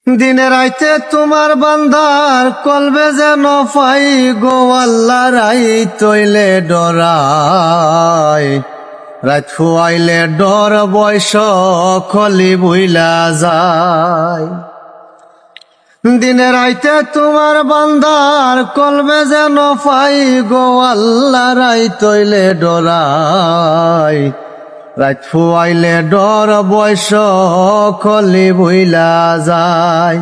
দিনে রাইতে তোমার বান্দার কলবে যেন পাই গো আল্লাহ, রাই তৈলে ডরাই, রাত ফুয়াইলে ডর বয়স খলি বুইলা যায়। দিনে রাইতে তোমার বান্দার কলবে যেন পাই গো আল্লাহ, রাই তৈলে ডরাই, রাত ফুয়াইলে ডর বয়স খলি বুইলা যায়।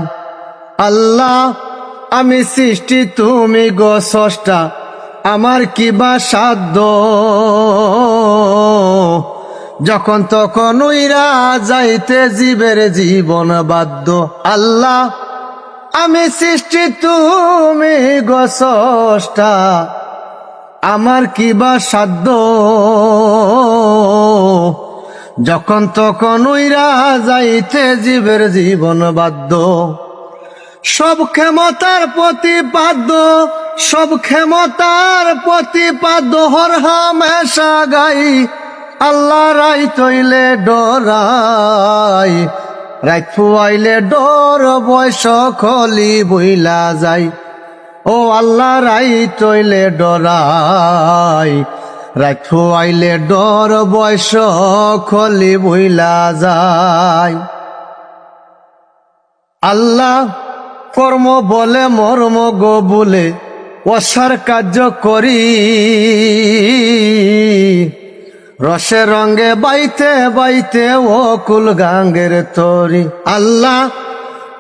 আল্লাহ আমি সৃষ্টি তুমি গো স্রষ্টা, আমার কিবা সাধ্য, যখন তখন উইরা যাইতে জীবের জীবন বাধ্য। আল্লাহ আমি সৃষ্টি তুমি গো স্রষ্টা, আমার কিবা সাধ্য, যখন তখন উইরা যাইতে জীবের জীবন বাধ্য। সব ক্ষমতার প্রতিপাদ্য, সব ক্ষমতার প্রতিপাদ্য হর হামেশা গাই, আল্লাহ রাই তৈলে ডরাই, রাত ফুয়াইলে ডর বয়স খলি বইলা যায়। ও আল্লাহ রাই তৈলে ডরাই, রাত ফুয়াইলে ডর বয়স খলি বইলা যায়। আল্লাহ কর্ম বলে মর্ম গো বলে অসার কার্য করি, রসে রঙে বাইতে বাইতে ও কুল গাঙ্গের তরি। আল্লাহ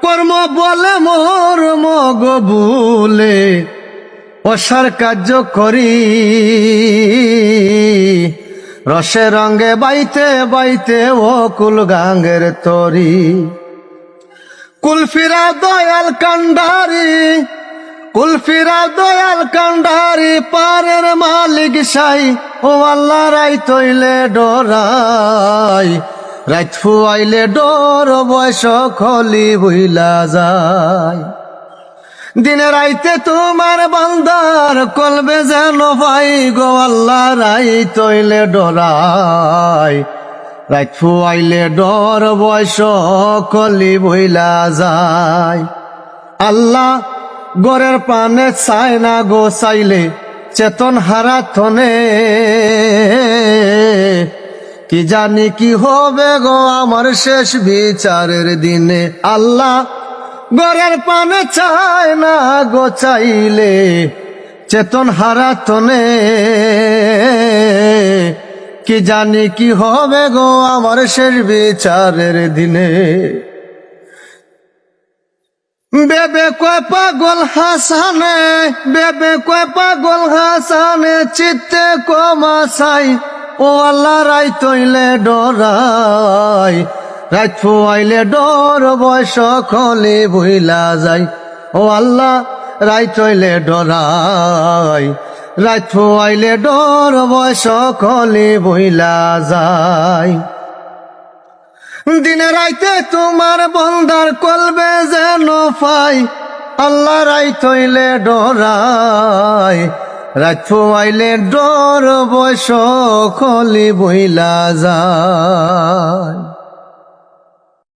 কর্ম বলে মর্ম গো বলে অসার কার্য করি, রসে রঙে বাইতে বাইতে ও কুল গাঙ্গের তরি। কুলফিরা দয়াল কান্ডারি, কুলফিরা দয়াল কান্ডারি, পারের মালিক সাই, ও আল্লাহ রাই তৈলে ডরাই, রাত ফুয়াইলে ডর বয়স খলি বুইলা যায়। দিনে রাইতে তোমার বান্দার কলবে যেন পাই গো আল্লাহ রাই তৈলে ডরাই, রাত ফুয়াইলে ডর বয়স খলি বইলা যায়। আল্লাহ গরের পানে চায় না গো চাইলে চেতন হারা থনে, কি জানি কি হবে গো আমার শেষ বিচারের দিনে। আল্লাহ গরের পানে চায় না গো চাইলে চেতন হারা থনে, কি জানি কি হবে গো আমার শেষ বিচারের দিনে। বেবে কয় পাগল হাসানে, বেবে কয় পাগল হাসানে, চিত্তে কমাসাই, ও আল্লাহ রাই তৈলে ডরাই, রাত ফুয়াইলে ডর বয়স খলি বুইলা যায়। ও আল্লাহ রাই তৈলে ডরাই, রাত ফুয়াইলে ডর বয়স খলি বুইলা যায়। দিনে রাইতে তোমার বন্দার কলবে যেন পাই, আল্লাহ রাই তৈলে ডরাই, রাত ফুয়াইলে ডর বয়স খলি বুইলা যায়।